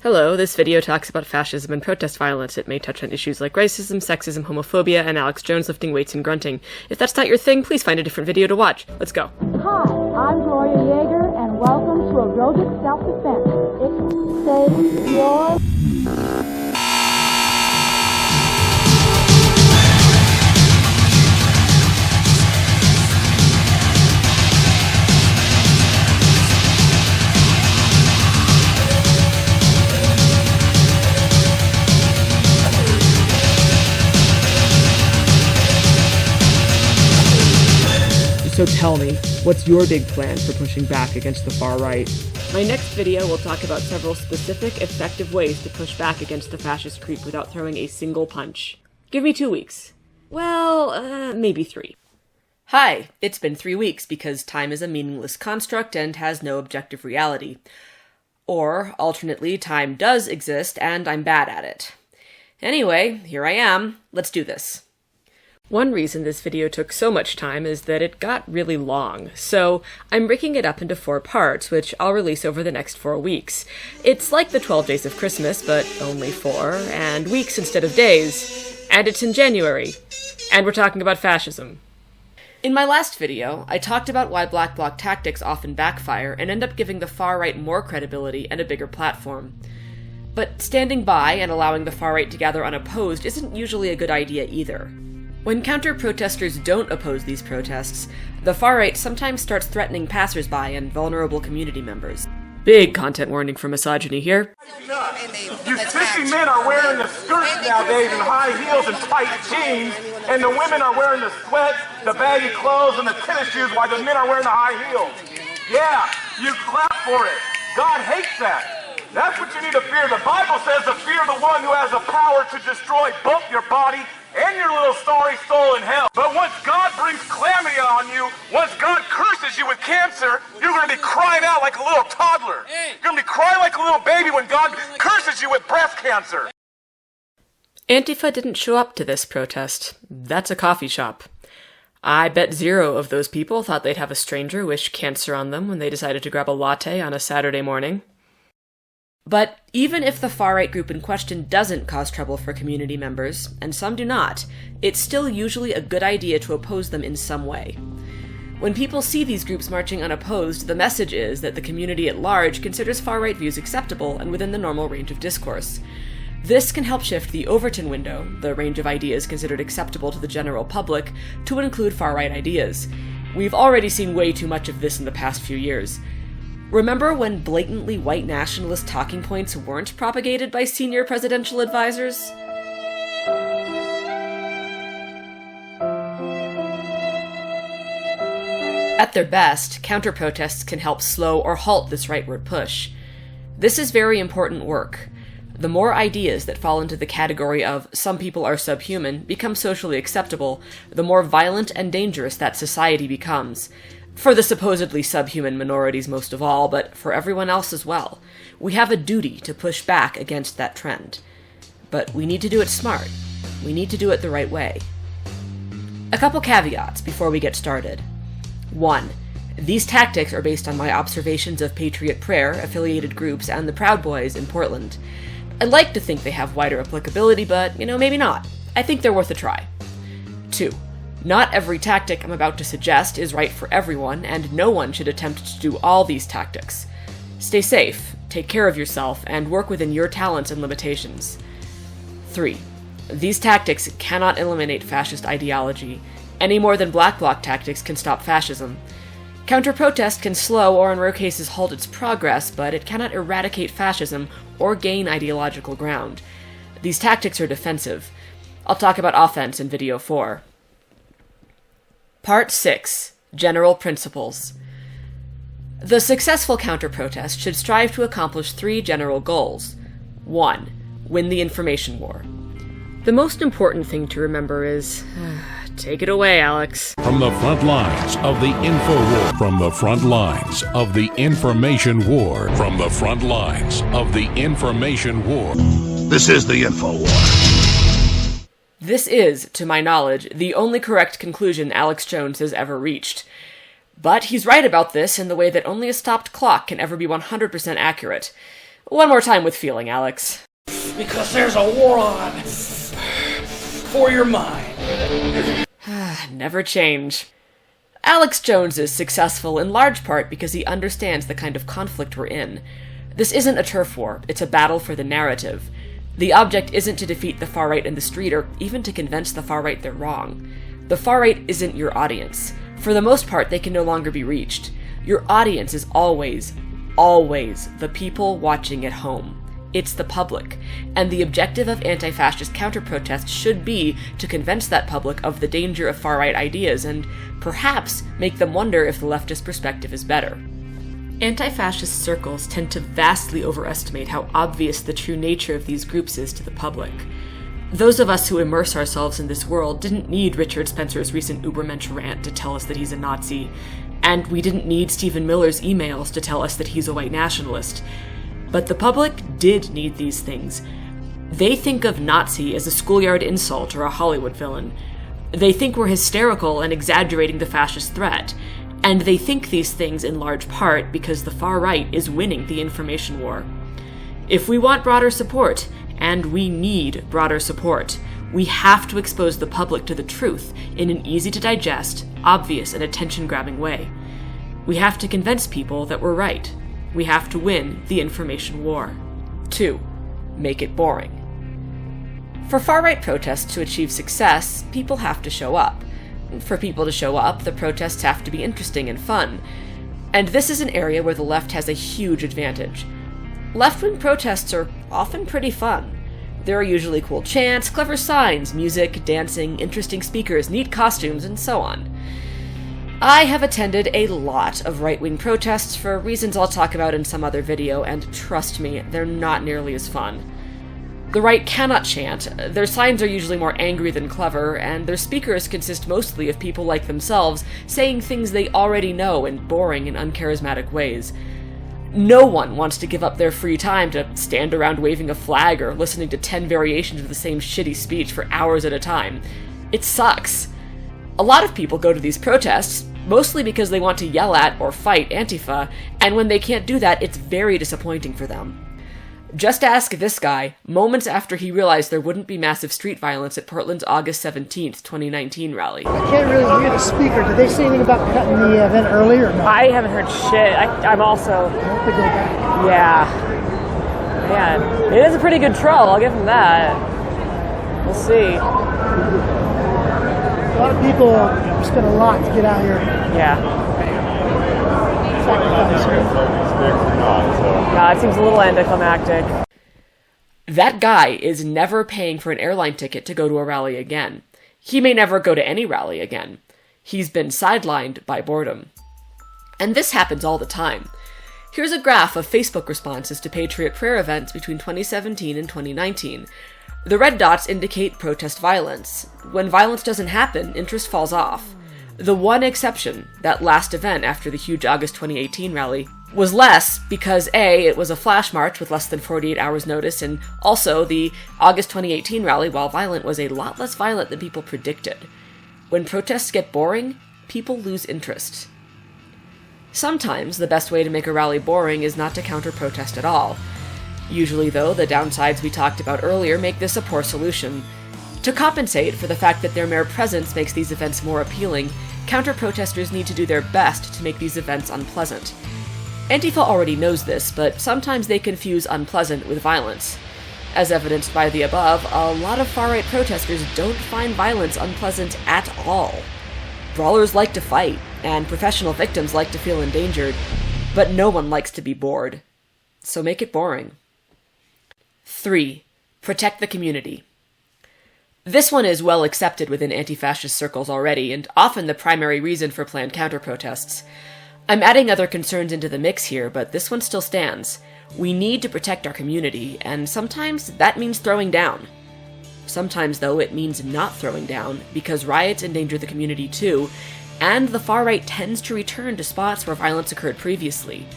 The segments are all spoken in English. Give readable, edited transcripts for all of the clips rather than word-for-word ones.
Hello, this video talks about fascism and protest violence. It may touch on issues like racism, sexism, homophobia, and Alex Jones lifting weights and grunting. If that's not your thing, please find a different video to watch. Let's go. Hi, I'm Gloria Yeager, and welcome to Aerobic Self-Defense. It saves your... So tell me, what's your big plan for pushing back against the far right? My next video will talk about several specific, effective ways to push back against the fascist creep without throwing a single punch. Give me 2 weeks. Well, maybe 3. Hi, it's been 3 weeks because time is a meaningless construct and has no objective reality. Or, alternately, time does exist and I'm bad at it. Anyway, here I am. Let's do this. One reason this video took so much time is that it got really long, so I'm breaking it up into 4 parts, which I'll release over the next 4 weeks. It's like the 12 Days of Christmas, but only 4, and weeks instead of days, and it's in January, and we're talking about fascism. In my last video, I talked about why black bloc tactics often backfire and end up giving the far right more credibility and a bigger platform. But standing by and allowing the far right to gather unopposed isn't usually a good idea either. When counter-protesters don't oppose these protests, the far-right sometimes starts threatening passersby and vulnerable community members. Big content warning for misogyny here. You sissy men are wearing the skirts nowadays and high heels and tight jeans, and the women are wearing the sweats, the baggy clothes, and the tennis shoes while the men are wearing the high heels. Yeah, you clap for it. God hates that. That's what you need to fear. The Bible says to fear the one who has the power to destroy both your body and your little sorry soul in hell. But once God brings calamity on you, once God curses you with cancer, you're going to be crying out like a little toddler. You're going to be crying like a little baby when God curses you with breast cancer. Antifa didn't show up to this protest. That's a coffee shop. I bet 0 of those people thought they'd have a stranger wish cancer on them when they decided to grab a latte on a Saturday morning. But even if the far-right group in question doesn't cause trouble for community members, and some do not, it's still usually a good idea to oppose them in some way. When people see these groups marching unopposed, the message is that the community at large considers far-right views acceptable and within the normal range of discourse. This can help shift the Overton window, the range of ideas considered acceptable to the general public, to include far-right ideas. We've already seen way too much of this in the past few years. Remember when blatantly white nationalist talking points weren't propagated by senior presidential advisors? At their best, counter-protests can help slow or halt this rightward push. This is very important work. The more ideas that fall into the category of some people are subhuman become socially acceptable, the more violent and dangerous that society becomes. For the supposedly subhuman minorities most of all, but for everyone else as well. We have a duty to push back against that trend. But we need to do it smart. We need to do it the right way. A couple caveats before we get started. 1. These tactics are based on my observations of Patriot Prayer, affiliated groups, and the Proud Boys in Portland. I'd like to think they have wider applicability, but, maybe not. I think they're worth a try. 2. Not every tactic I'm about to suggest is right for everyone, and no one should attempt to do all these tactics. Stay safe, take care of yourself, and work within your talents and limitations. 3. These tactics cannot eliminate fascist ideology, any more than black bloc tactics can stop fascism. Counter-protest can slow or in rare cases halt its progress, but it cannot eradicate fascism or gain ideological ground. These tactics are defensive. I'll talk about offense in video 4. Part 6. General Principles. The successful counter-protest should strive to accomplish 3 general goals. 1. Win the information war. The most important thing to remember is... take it away, Alex. From the front lines of the InfoWars. From the front lines of the information war. From the front lines of the information war. This is the InfoWars. This is, to my knowledge, the only correct conclusion Alex Jones has ever reached. But he's right about this in the way that only a stopped clock can ever be 100% accurate. One more time with feeling, Alex. Because there's a war on for your mind. Never change. Alex Jones is successful in large part because he understands the kind of conflict we're in. This isn't a turf war, it's a battle for the narrative. The object isn't to defeat the far right in the street or even to convince the far right they're wrong. The far right isn't your audience. For the most part, they can no longer be reached. Your audience is always the people watching at home. It's the public, and the objective of anti-fascist counter-protest should be to convince that public of the danger of far-right ideas and perhaps make them wonder if the leftist perspective is better. Anti-fascist circles tend to vastly overestimate how obvious the true nature of these groups is to the public. Those of us who immerse ourselves in this world didn't need Richard Spencer's recent Ubermensch rant to tell us that he's a Nazi, and we didn't need Stephen Miller's emails to tell us that he's a white nationalist. But the public did need these things. They think of Nazi as a schoolyard insult or a Hollywood villain. They think we're hysterical and exaggerating the fascist threat. And they think these things in large part because the far right is winning the information war. If we want broader support, and we need broader support, we have to expose the public to the truth in an easy-to-digest, obvious, and attention-grabbing way. We have to convince people that we're right. We have to win the information war. 2. Make it boring. For far-right protests to achieve success, people have to show up. For people to show up, the protests have to be interesting and fun. And this is an area where the left has a huge advantage. Left-wing protests are often pretty fun. There are usually cool chants, clever signs, music, dancing, interesting speakers, neat costumes, and so on. I have attended a lot of right-wing protests for reasons I'll talk about in some other video, and trust me, they're not nearly as fun. The right cannot chant, their signs are usually more angry than clever, and their speakers consist mostly of people like themselves saying things they already know in boring and uncharismatic ways. No one wants to give up their free time to stand around waving a flag or listening to 10 variations of the same shitty speech for hours at a time. It sucks. A lot of people go to these protests, mostly because they want to yell at or fight Antifa, and when they can't do that, it's very disappointing for them. Just ask this guy, moments after he realized there wouldn't be massive street violence at Portland's August 17th, 2019 rally. I can't really hear the speaker. Did they say anything about cutting the event earlier or not? I haven't heard shit. I'm also... I hope they go back. Yeah. Man, it is a pretty good troll, I'll give him that. We'll see. A lot of people spend a lot to get out here. Yeah. Sacrifice. It seems a little anticlimactic. That guy is never paying for an airline ticket to go to a rally again. He may never go to any rally again. He's been sidelined by boredom. And this happens all the time. Here's a graph of Facebook responses to Patriot Prayer events between 2017 and 2019. The red dots indicate protest violence. When violence doesn't happen, interest falls off. The one exception, that last event after the huge August 2018 rally, was less because A, it was a flash march with less than 48 hours notice, and also the August 2018 rally, while violent, was a lot less violent than people predicted. When protests get boring, people lose interest. Sometimes the best way to make a rally boring is not to counter-protest at all. Usually, though, the downsides we talked about earlier make this a poor solution. To compensate for the fact that their mere presence makes these events more appealing, counter-protesters need to do their best to make these events unpleasant. Antifa already knows this, but sometimes they confuse unpleasant with violence. As evidenced by the above, a lot of far-right protesters don't find violence unpleasant at all. Brawlers like to fight, and professional victims like to feel endangered, but no one likes to be bored. So make it boring. 3. Protect the community. This one is well accepted within anti-fascist circles already, and often the primary reason for planned counter-protests. I'm adding other concerns into the mix here, but this one still stands. We need to protect our community, and sometimes that means throwing down. Sometimes, though, it means not throwing down, because riots endanger the community too, and the far right tends to return to spots where violence occurred previously.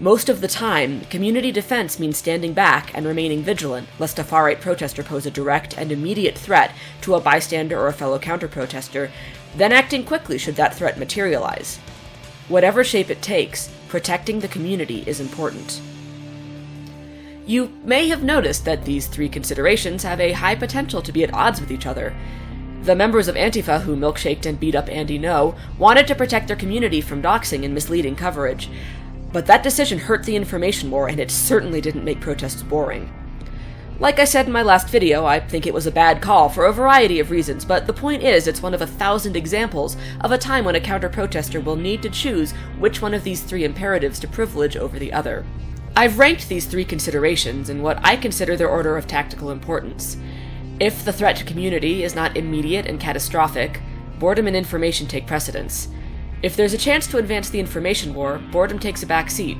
Most of the time, community defense means standing back and remaining vigilant, lest a far-right protester pose a direct and immediate threat to a bystander or a fellow counter-protester, then acting quickly should that threat materialize. Whatever shape it takes, protecting the community is important. You may have noticed that these three considerations have a high potential to be at odds with each other. The members of Antifa who milkshaked and beat up Andy Ngo wanted to protect their community from doxing and misleading coverage. But that decision hurt the information war, and it certainly didn't make protests boring. Like I said in my last video, I think it was a bad call for a variety of reasons, but the point is it's one of 1,000 examples of a time when a counter-protester will need to choose which one of these three imperatives to privilege over the other. I've ranked these three considerations in what I consider their order of tactical importance. If the threat to community is not immediate and catastrophic, boredom and information take precedence. If there's a chance to advance the information war, boredom takes a back seat.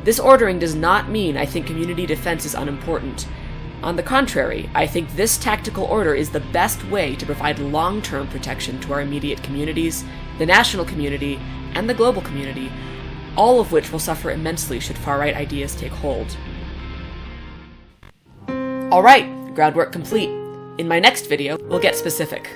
This ordering does not mean I think community defense is unimportant. On the contrary, I think this tactical order is the best way to provide long-term protection to our immediate communities, the national community, and the global community, all of which will suffer immensely should far-right ideas take hold. Alright, groundwork complete. In my next video, we'll get specific.